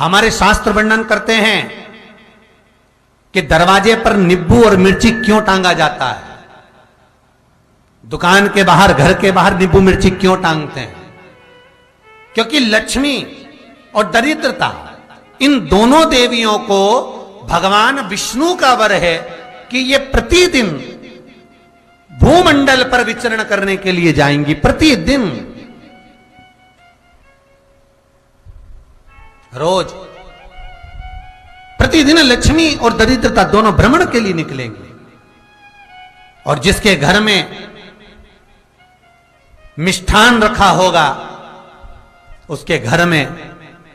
हमारे शास्त्र वर्णन करते हैं कि दरवाजे पर नींबू और मिर्ची क्यों टांगा जाता है। दुकान के बाहर, घर के बाहर नींबू मिर्ची क्यों टांगते हैं? क्योंकि लक्ष्मी और दरिद्रता, इन दोनों देवियों को भगवान विष्णु का वर है कि ये प्रतिदिन भूमंडल पर विचरण करने के लिए जाएंगी। प्रतिदिन, रोज, प्रतिदिन लक्ष्मी और दरिद्रता दोनों भ्रमण के लिए निकलेंगे। और जिसके घर में मिष्ठान रखा होगा, उसके घर में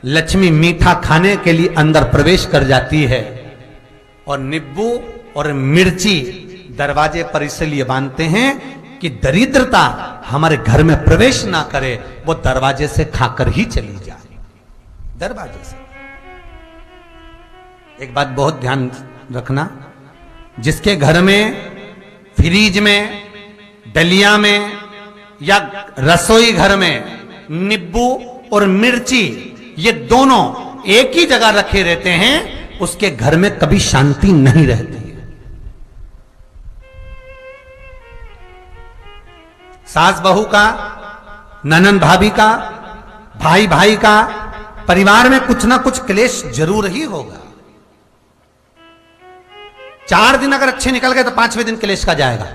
लक्ष्मी मीठा खाने के लिए अंदर प्रवेश कर जाती है। और नींबू और मिर्ची दरवाजे पर इसलिए बांधते हैं कि दरिद्रता हमारे घर में प्रवेश ना करे, वो दरवाजे से खाकर ही चली जाए। दरवाजे से। एक बात बहुत ध्यान रखना, जिसके घर में फ्रिज में, डलिया में या रसोई घर में नींबू और मिर्ची ये दोनों एक ही जगह रखे रहते हैं, उसके घर में कभी शांति नहीं रहती है। सास बहू का, ननंद भाभी का, भाई भाई का, परिवार में कुछ ना कुछ क्लेश जरूर ही होगा। 4 दिन अगर अच्छे निकल गए तो 5वें दिन क्लेश का जाएगा।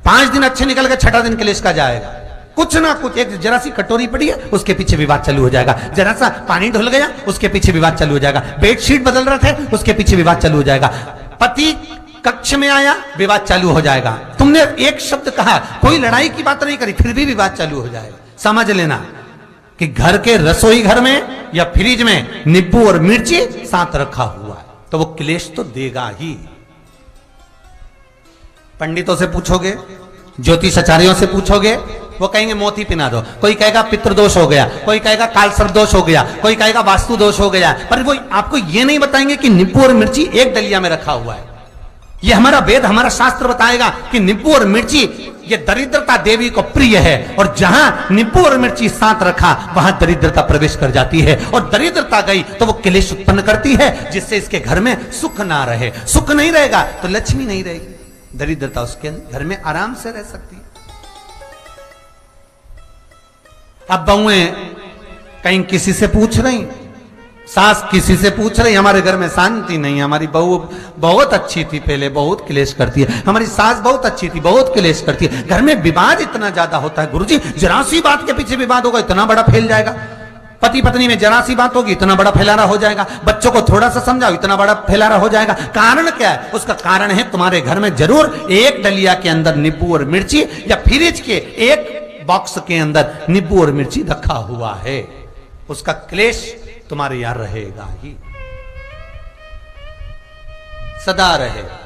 5 दिन अच्छे निकल गए, 6ठा दिन क्लेश का जाएगा। कुछ ना कुछ, एक जरा सी कटोरी पड़ी है उसके पीछे विवाद चालू हो जाएगा, जरा सा पानी ढुल गया उसके पीछे विवाद चालू हो जाएगा, बेडशीट बदल रहे थे उसके पीछे विवाद चालू हो जाएगा, पति कक्ष में आया विवाद चालू हो जाएगा। तुमने एक शब्द कहा, कोई लड़ाई की बात नहीं करी, फिर भी विवाद चालू हो जाएगा। समझ लेना कि घर के रसोई घर में या फ्रिज में नींबू और मिर्ची साथ रखा हुआ है तो वो क्लेश तो देगा ही। पंडितों से पूछोगे, ज्योतिषाचार्यों से पूछोगे, वो कहेंगे मोती पिना दो, कोई कहेगा पितृदोष हो गया, कोई कहेगा काल सर्प दोष हो गया, कोई कहेगा वास्तु दोष हो गया, पर वो आपको ये नहीं बताएंगे कि नींबू और मिर्ची एक डलिया में रखा हुआ है। ये हमारा वेद, हमारा शास्त्र बताएगा कि नींबू और मिर्ची ये दरिद्रता देवी को प्रिय है, और जहां नींबू और मिर्ची साथ रखा वहां दरिद्रता प्रवेश कर जाती है, और दरिद्रता गई तो वो क्लेश उत्पन्न करती है, जिससे इसके घर में सुख ना रहे। सुख नहीं रहेगा तो लक्ष्मी नहीं रहेगी, दरिद्रता उसके घर में आराम से रह सकती है। अब बहुएं कहीं किसी से पूछ रही, सास किसी से पूछ रही, हमारे घर में शांति नहीं है, हमारी बहू बहुत अच्छी थी पहले, बहुत क्लेश करती है, हमारी सास बहुत अच्छी थी, बहुत क्लेश करती है, घर में विवाद इतना ज्यादा होता है गुरुजी, जरा सी बात के पीछे विवाद होगा इतना बड़ा फैल जाएगा, पति पत्नी में जरा सी बात होगी इतना बड़ा फैलाना हो जाएगा, बच्चों को थोड़ा सा समझाओ इतना बड़ा फैलाना हो जाएगा। कारण क्या है? उसका कारण है तुम्हारे घर में जरूर एक डलिया के अंदर नींबू और मिर्ची या फ्रिज के एक बॉक्स के अंदर नींबू और मिर्ची रखा हुआ है, उसका क्लेश तुम्हारे यहां रहेगा ही, सदा रहेगा।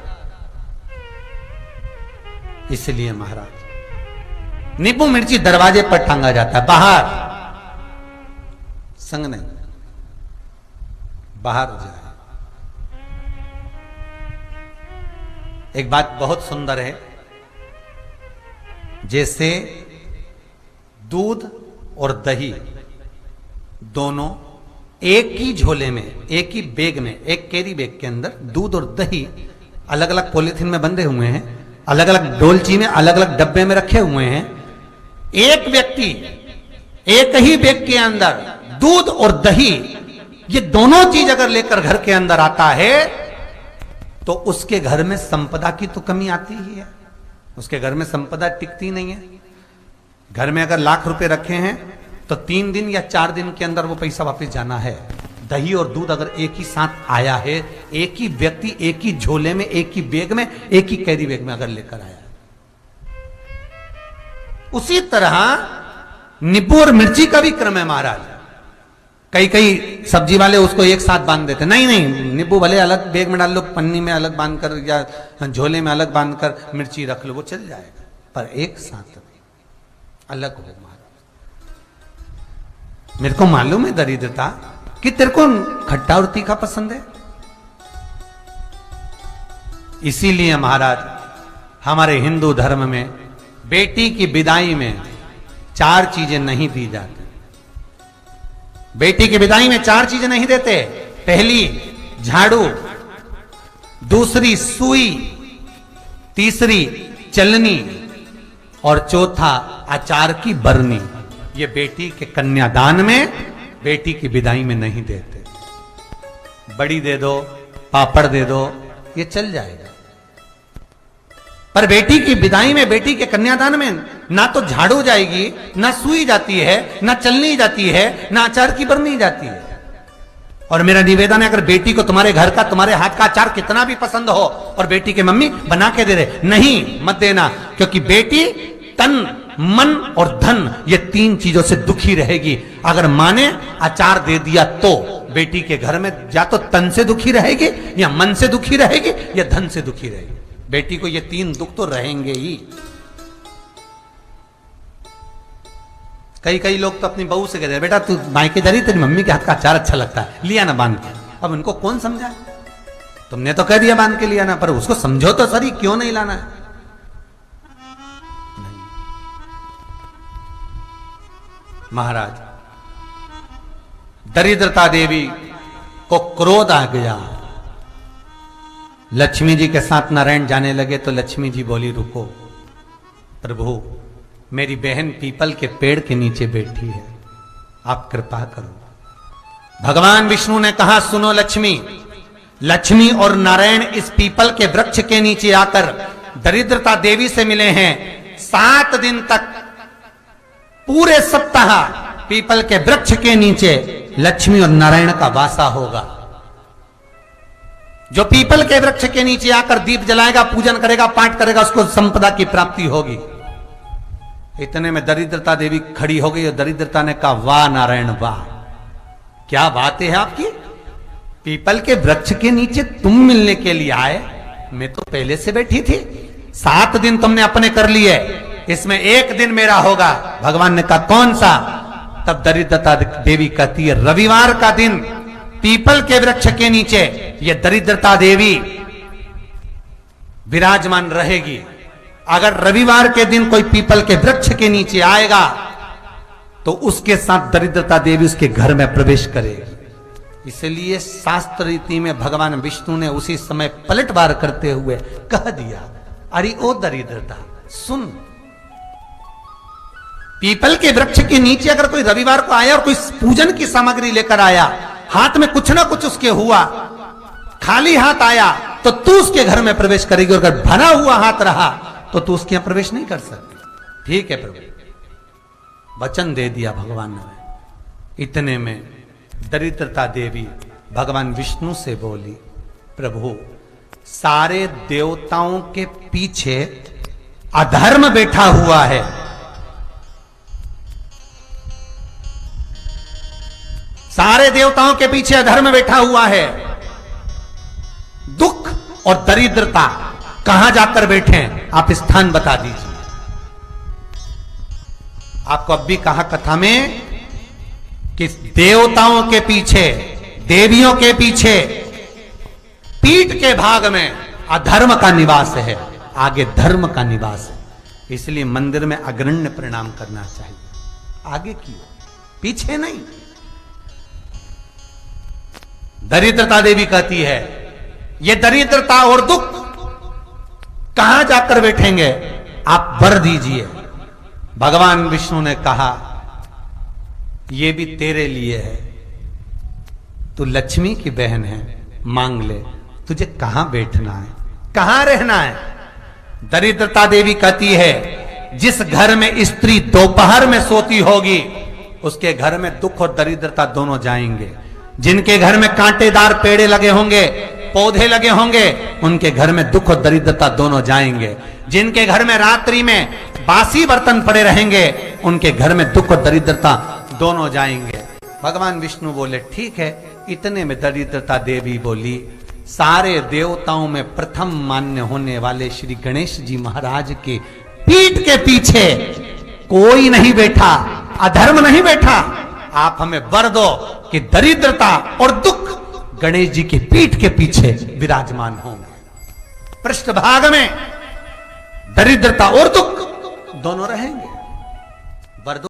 इसलिए महाराज नींबू मिर्ची दरवाजे पर टांगा जाता है, बाहर संग नहीं, बाहर जाए। एक बात बहुत सुंदर है, जैसे दूध और दही दोनों एक ही झोले में, एक ही बैग में, एक कैरी बैग के अंदर दूध और दही अलग अलग पॉलिथीन में बंधे हुए हैं, अलग अलग डोलची में, अलग अलग डब्बे में रखे हुए हैं। एक व्यक्ति एक ही बैग के अंदर दूध और दही ये दोनों चीज अगर लेकर घर के अंदर आता है तो उसके घर में संपदा की तो कमी आती ही है, उसके घर में संपदा टिकती नहीं है। घर में अगर लाख रुपए रखे हैं तो 3 दिन या 4 दिन के अंदर वो पैसा वापस जाना है। दही और दूध अगर एक ही साथ आया है, एक ही व्यक्ति एक ही झोले में, एक ही बैग में, एक ही कैरी बैग में अगर लेकर आया, उसी तरह नींबू और मिर्ची का भी क्रम है महाराज। कई सब्जी वाले उसको एक साथ बांध देते, नहीं नहीं, नींबू भले अलग बैग में डाल लो, पन्नी में अलग बांधकर या झोले में अलग बांधकर मिर्ची रख लो, वो चल जाएगा, पर एक साथ अलग हो। मेरे को मालूम है दरिद्रता कि तेरे को खट्टा और तीखा पसंद है, इसीलिए महाराज हमारे हिंदू धर्म में बेटी की विदाई में 4 चीजें नहीं दी जाती। बेटी की विदाई में 4 चीजें नहीं देते। पहली झाड़ू, दूसरी सुई, तीसरी चलनी और चौथा अचार की बरनी। ये बेटी के कन्यादान में, बेटी की विदाई में नहीं देते। बड़ी दे दो, पापड़ दे दो, ये चल जाएगा, पर बेटी की विदाई में, बेटी के कन्यादान में ना तो झाड़ू जाएगी, ना सुई जाती है, ना चलनी जाती है, ना अचार की बरनी जाती है। और मेरा निवेदन है, अगर बेटी को तुम्हारे घर का, तुम्हारे हाथ का अचार कितना भी पसंद हो और बेटी के मम्मी बना के दे रहे, नहीं, मत देना, क्योंकि बेटी तन, मन और धन, ये तीन चीजों से दुखी रहेगी। अगर मां ने अचार दे दिया तो बेटी के घर में या तो तन से दुखी रहेगी, या मन से दुखी रहेगी, या धन से दुखी रहेगी। बेटी को ये तीन दुख तो रहेंगे ही। कई लोग तो अपनी बहू से कहते हैं, बेटा तू मायके जा रही, तेरी मम्मी के हाथ का अचार अच्छा लगता है, लिया ना बांध के। अब उनको कौन समझाए? तुमने तो कह दिया बांध के लिया ना, पर उसको समझो तो सही, क्यों नहीं लाना है? नहीं। महाराज, दरिद्रता देवी को क्रोध आ गया। लक्ष्मी जी के साथ नारायण जाने लगे तो लक्ष्मी जी बोली, रुको प्रभु, मेरी बहन पीपल के पेड़ के नीचे बैठी है, आप कृपा करो। भगवान विष्णु ने कहा, सुनो लक्ष्मी, लक्ष्मी और नारायण इस पीपल के वृक्ष के नीचे आकर दरिद्रता देवी से मिले हैं। 7 दिन तक, पूरे सप्ताह पीपल के वृक्ष के नीचे लक्ष्मी और नारायण का वासा होगा। जो पीपल के वृक्ष के नीचे आकर दीप जलाएगा, पूजन करेगा, पाठ करेगा, उसको संपदा की प्राप्ति होगी। इतने में दरिद्रता देवी खड़ी हो गई और दरिद्रता ने कहा, वाह नारायण वाह, क्या बात है आपकी, पीपल के वृक्ष के नीचे तुम मिलने के लिए आए, मैं तो पहले से बैठी थी। 7 दिन तुमने अपने कर लिए, इसमें 1 दिन मेरा होगा। भगवान ने कहा, कौन सा? तब दरिद्रता देवी कहती है, रविवार का दिन पीपल के वृक्ष के नीचे ये दरिद्रता देवी विराजमान रहेगी। अगर रविवार के दिन कोई पीपल के वृक्ष के नीचे आएगा तो उसके साथ दरिद्रता देवी उसके घर में प्रवेश करेगी। इसलिए शास्त्र रीति में भगवान विष्णु ने उसी समय पलटवार करते हुए कह दिया, अरे ओ दरिद्रता सुन, पीपल के वृक्ष के नीचे अगर कोई रविवार को आया और कोई पूजन की सामग्री लेकर आया, हाथ में कुछ ना कुछ उसके हुआ, खाली हाथ आया, तो तू उसके घर में प्रवेश करेगी, और अगर भरा हुआ हाथ रहा तो तू उसके यहां प्रवेश नहीं कर सकती। ठीक है प्रभु, वचन दे दिया भगवान ने। इतने में दरिद्रता देवी भगवान विष्णु से बोली, प्रभु, सारे देवताओं के पीछे अधर्म बैठा हुआ है, सारे देवताओं के पीछे अधर्म बैठा हुआ है। दुख और दरिद्रता कहां जाकर बैठे हैं, आप स्थान बता दीजिए। आपको अब भी कहा कथा में कि देवताओं के पीछे, देवियों के पीछे, पीठ के भाग में अधर्म का निवास है, आगे धर्म का निवास है। इसलिए मंदिर में अग्रण्य प्रणाम करना चाहिए, आगे क्यों, पीछे नहीं। दरिद्रता देवी कहती है, ये दरिद्रता और दुख कहां जाकर बैठेंगे, आप वर दीजिए। भगवान विष्णु ने कहा, ये भी तेरे लिए है, तू लक्ष्मी की बहन है, मांग ले, तुझे कहां बैठना है, कहां रहना है। दरिद्रता देवी कहती है, जिस घर में स्त्री दोपहर में सोती होगी उसके घर में दुख और दरिद्रता दोनों जाएंगे। जिनके घर में कांटेदार पेड़े लगे होंगे, पौधे लगे होंगे, उनके घर में दुख और दरिद्रता दोनों जाएंगे। जिनके घर में रात्रि में बासी बर्तन पड़े रहेंगे, उनके घर में दुख और दरिद्रता दोनों जाएंगे। भगवान विष्णु बोले, ठीक है। इतने में दरिद्रता देवी बोली, सारे देवताओं में प्रथम मान्य होने वाले श्री गणेश जी महाराज के पीठ के पीछे कोई नहीं बैठा, अधर्म नहीं बैठा। आप हमें वर दो कि दरिद्रता और दुख गणेश जी की पीठ के पीछे विराजमान होंगे, पृष्ठभाग में दरिद्रता और दुख दोनों रहेंगे। वर दो।